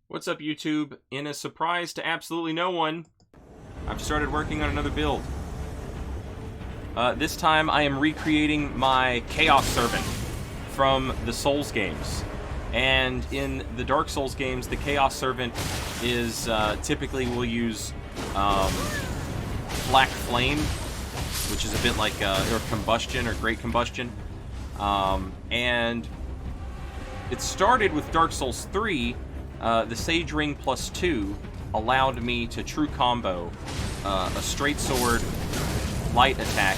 What's up, YouTube? In a surprise to absolutely no one, I've started working on another build. This time I am recreating my Chaos Servant from the Souls games. And in the Dark Souls games, the Chaos Servant is typically we'll use Black Flame, which is a bit like or Combustion or Great Combustion. And it started with Dark Souls 3. The Sage Ring plus 2 allowed me to true combo a straight sword light attack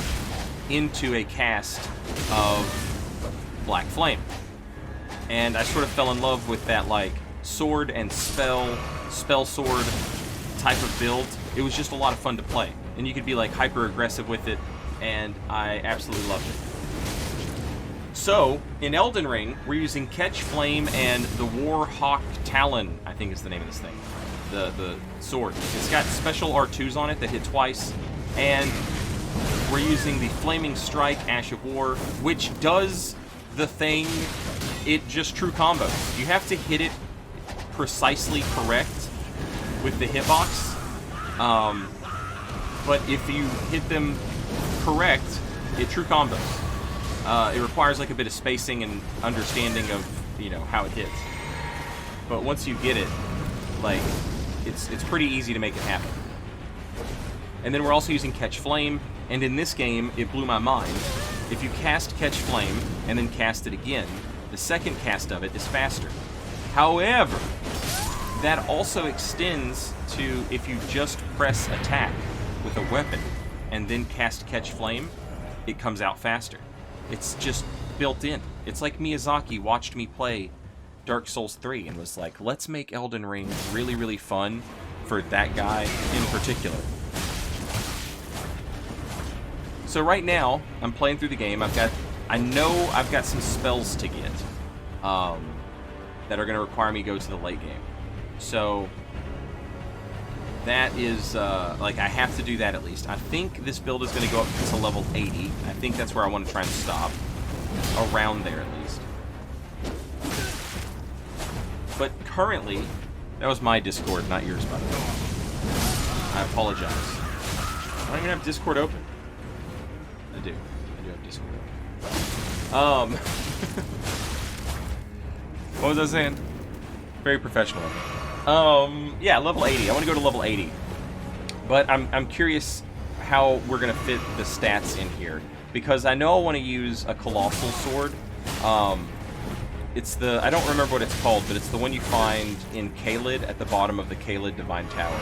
into a cast of Black Flame. And I sort of fell in love with that, like, sword and spell sword type of build. It was just a lot of fun to play. And you could be, like, hyper aggressive with it, and I absolutely loved it. So, in Elden Ring, we're using Catch Flame and the Warhawk Talon, I think is the name of this thing. The sword. It's got special R2s on it that hit twice, and we're using the Flaming Strike Ash of War, which does the thing, it just true combos. You have to hit it precisely correct with the hitbox, but if you hit them correct, it true combos. It requires like a bit of spacing and understanding of, you know, how it hits. But once you get it, like, it's pretty easy to make it happen. And then we're also using Catch Flame, and in this game, it blew my mind. If you cast Catch Flame and then cast it again, the second cast of it is faster. However, that also extends to if you just press attack with a weapon and then cast Catch Flame, it comes out faster. It's just built in. It's like Miyazaki watched me play Dark Souls 3 and was like, let's make Elden Ring really, really fun for that guy in particular. So right now, I'm playing through the game. I know I've got some spells to get that are going to require me to go to the late game. So that is, like, I have to do that at least. I think this build is going to go up to level 80. I think that's where I want to try and stop. Around there, at least. But currently, that was my Discord, not yours, by the way. I apologize. I don't even have Discord open. I do have Discord open. What was I saying? Very professional of me. Yeah, level 80. I want to go to level 80. But I'm curious how we're going to fit the stats in here. Because I know I want to use a Colossal sword. It's the... I don't remember what it's called, but it's the one you find in Caelid at the bottom of the Caelid Divine Tower.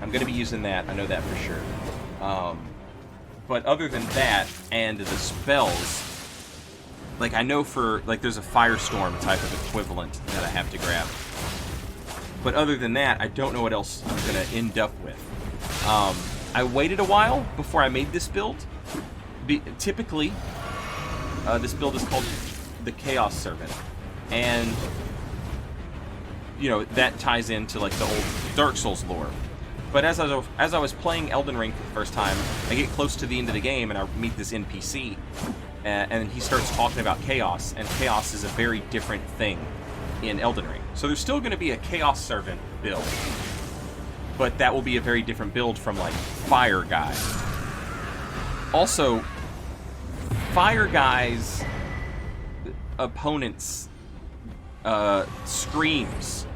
I'm going to be using that. I know that for sure. But other than that, and the spells... Like, I know for... Like, there's a Firestorm type of equivalent that I have to grab. But other than that, I don't know what else I'm going to end up with. I waited a while before I made this build. Typically, this build is called the Chaos Servant. And, you know, that ties into, like, the old Dark Souls lore. But as I was playing Elden Ring for the first time, I get close to the end of the game and I meet this NPC. And he starts talking about Chaos, and Chaos is a very different thing in Elden Ring. So there's still going to be a Chaos Servant build, but that will be a very different build from, like, Fire Guy. Also, Fire Guy's opponents' screams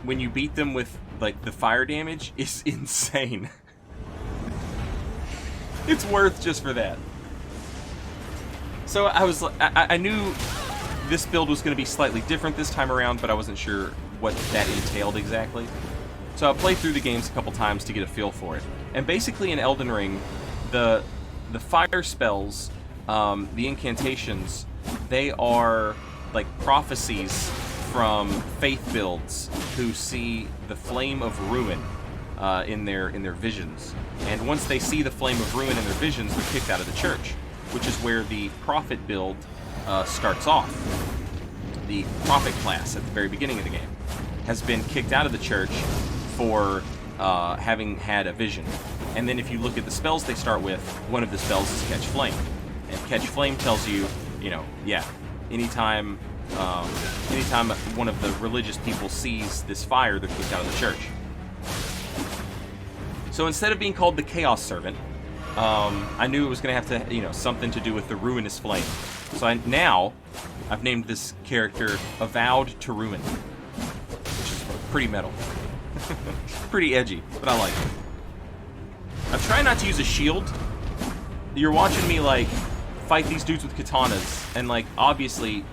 when you beat them with, like, the fire damage is insane. It's worth just for that. So I knew this build was going to be slightly different this time around, but I wasn't sure what that entailed exactly. So I played through the games a couple times to get a feel for it. And basically in Elden Ring, the fire spells, the incantations, they are like prophecies from faith builds who see the flame of ruin in their visions. And once they see the flame of ruin in their visions, they're kicked out of the church, which is where the prophet build starts off. The prophet class at the very beginning of the game has been kicked out of the church for having had a vision. And then if you look at the spells they start with, one of the spells is Catch Flame. And Catch Flame tells you, you know, yeah, anytime Anytime one of the religious people sees this fire, they're kicked out of the church. So instead of being called the Chaos Servant, I knew it was going to have to, you know, something to do with the Ruinous Flame. So now, I've named this character Avowed to Ruin, which is pretty metal. Pretty edgy, but I like it. I'm trying not to use a shield. You're watching me, like, fight these dudes with katanas, and, like, obviously,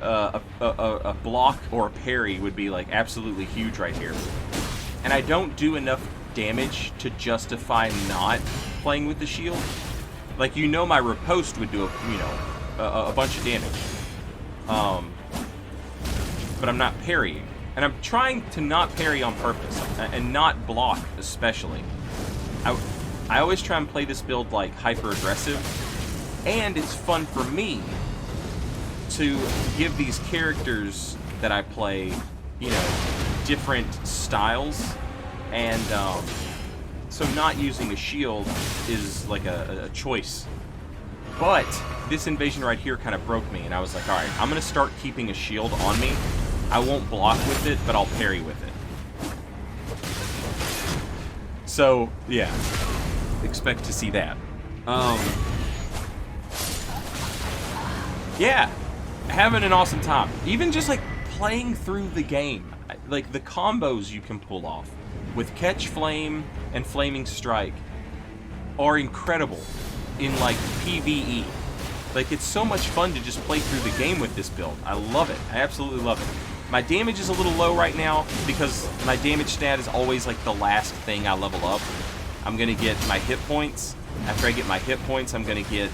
a block or a parry would be, like, absolutely huge right here. And I don't do enough damage to justify not playing with the shield. Like, you know, my riposte would do a bunch of damage. But I'm not parrying. And I'm trying to not parry on purpose, and not block especially. I always try and play this build like hyper-aggressive, and it's fun for me to give these characters that I play, you know, different styles, and so not using a shield is like a choice. But this invasion right here kind of broke me, and I was like, alright, I'm going to start keeping a shield on me. I won't block with it, but I'll parry with it. So, yeah. Expect to see that. Yeah. Having an awesome time. Even just, like, playing through the game. Like, the combos you can pull off with Catch Flame and Flaming Strike are incredible in, like, PvE. Like, it's so much fun to just play through the game with this build. I love it. I absolutely love it. My damage is a little low right now because my damage stat is always like the last thing I level up. I'm going to get my hit points. After I get my hit points, I'm going to get,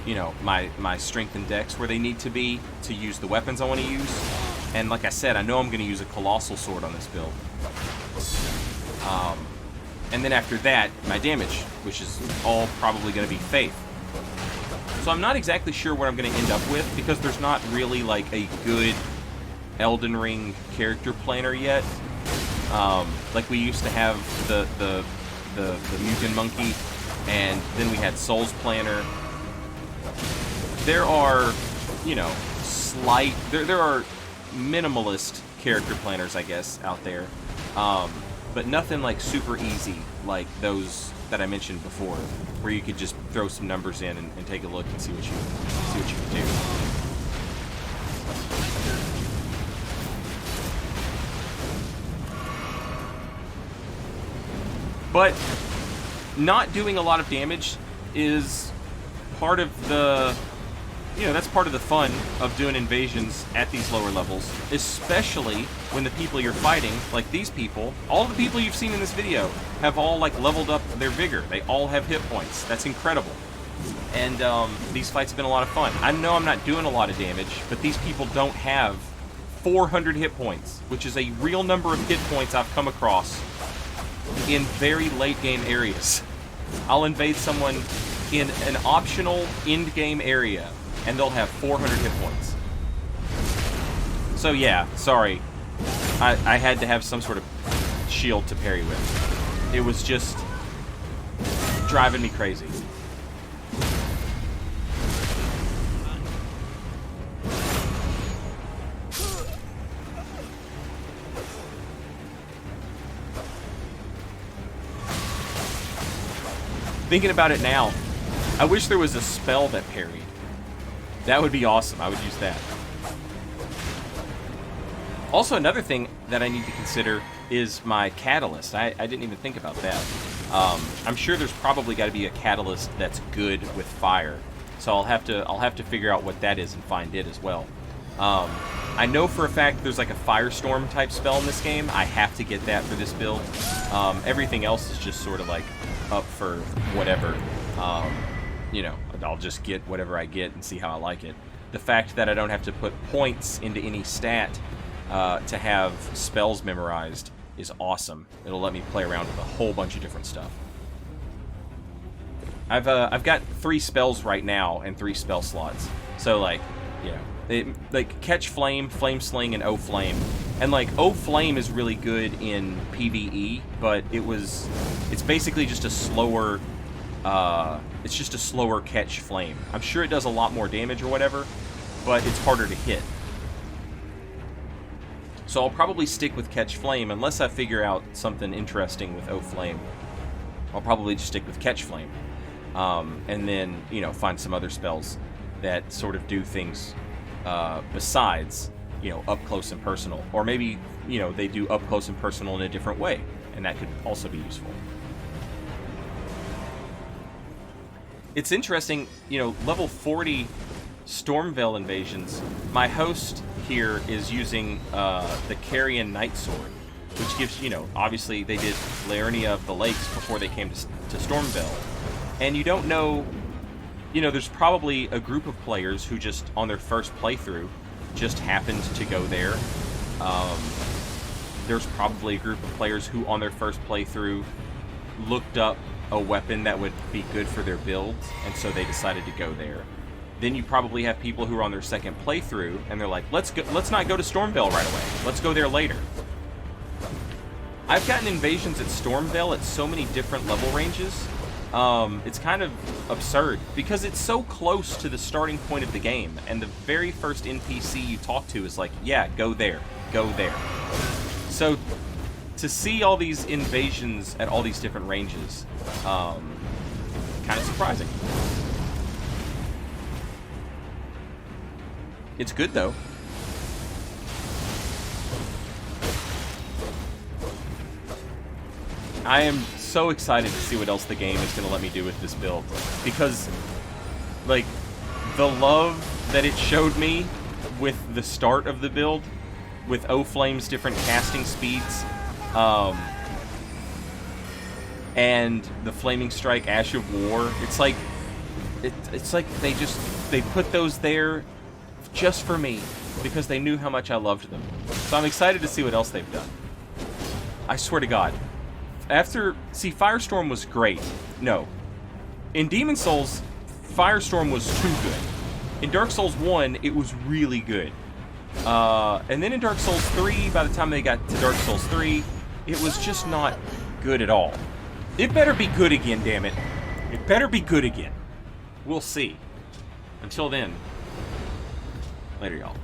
you know, my strength and dex where they need to be to use the weapons I want to use. And like I said, I know I'm going to use a Colossal sword on this build. And then after that, my damage, which is all probably going to be Faith. So I'm not exactly sure what I'm going to end up with, because there's not really, like, a good Elden Ring character planner yet. Like, we used to have the Mugen Monkey, and then we had Souls Planner. There are, you know, there are minimalist character planners, I guess, out there. But nothing, like, super easy, like those that I mentioned before, where you could just throw some numbers in and take a look and see what you can do. But not doing a lot of damage is part of the, you know, that's part of the fun of doing invasions at these lower levels, especially when the people you're fighting, like these people, all the people you've seen in this video, have all, like, leveled up their vigor. They all have hit points. That's incredible. And these fights have been a lot of fun. I know I'm not doing a lot of damage, but these people don't have 400 hit points, which is a real number of hit points I've come across in very late game areas. I'll invade someone in an optional end game area, and they'll have 400 hit points. So yeah, sorry. I had to have some sort of shield to parry with. It was just driving me crazy. Thinking about it now, I wish there was a spell that parried. That would be awesome. I would use that. Also, another thing that I need to consider is my catalyst. I didn't even think about that. I'm sure there's probably got to be a catalyst that's good with fire. So I'll have to figure out what that is and find it as well. I know for a fact there's like a firestorm type spell in this game. I have to get that for this build. Everything else is just sort of like up for whatever. You know, I'll just get whatever I get and see how I like it. The fact that I don't have to put points into any stat to have spells memorized is awesome. It'll let me play around with a whole bunch of different stuff. I've got 3 spells right now and 3 spell slots. So, like, you know, like Catch Flame, Flame Sling, and O Flame. And like O Flame is really good in PvE, but it's basically just a slower Catch Flame. I'm sure it does a lot more damage or whatever, but it's harder to hit. So I'll probably stick with Catch Flame unless I figure out something interesting with O Flame. I'll probably just stick with Catch Flame. And then, you know, find some other spells that sort of do things besides, you know, up close and personal. Or maybe, you know, they do up close and personal in a different way, and that could also be useful. It's interesting, you know, level 40 Stormveil invasions. My host here is using the Carrion Night Sword, which gives, you know, obviously they did Liurnia of the Lakes before they came to Stormveil. And you don't know, you know, there's probably a group of players who just, on their first playthrough, just happened to go there. There's probably a group of players who, on their first playthrough, looked up a weapon that would be good for their build, and so they decided to go there. Then you probably have people who are on their second playthrough, and they're like, let's not go to Stormveil right away. Let's go there later. I've gotten invasions at Stormveil at so many different level ranges. It's kind of absurd, because it's so close to the starting point of the game, and the very first NPC you talk to is like, yeah, go there, go there. So, to see all these invasions at all these different ranges, kind of surprising. It's good, though. I am so excited to see what else the game is going to let me do with this build. Because, like, the love that it showed me with the start of the build, with O-Flame's different casting speeds, and the Flaming Strike Ash of War, it's like they put those there just for me, because they knew how much I loved them. So I'm excited to see what else they've done. I swear to God. See, Firestorm was great. No. In Demon Souls, Firestorm was too good. In Dark Souls 1, it was really good. And then in Dark Souls 3, by the time they got to Dark Souls 3, it was just not good at all. It better be good again, damn it. It better be good again. We'll see. Until then, later, y'all.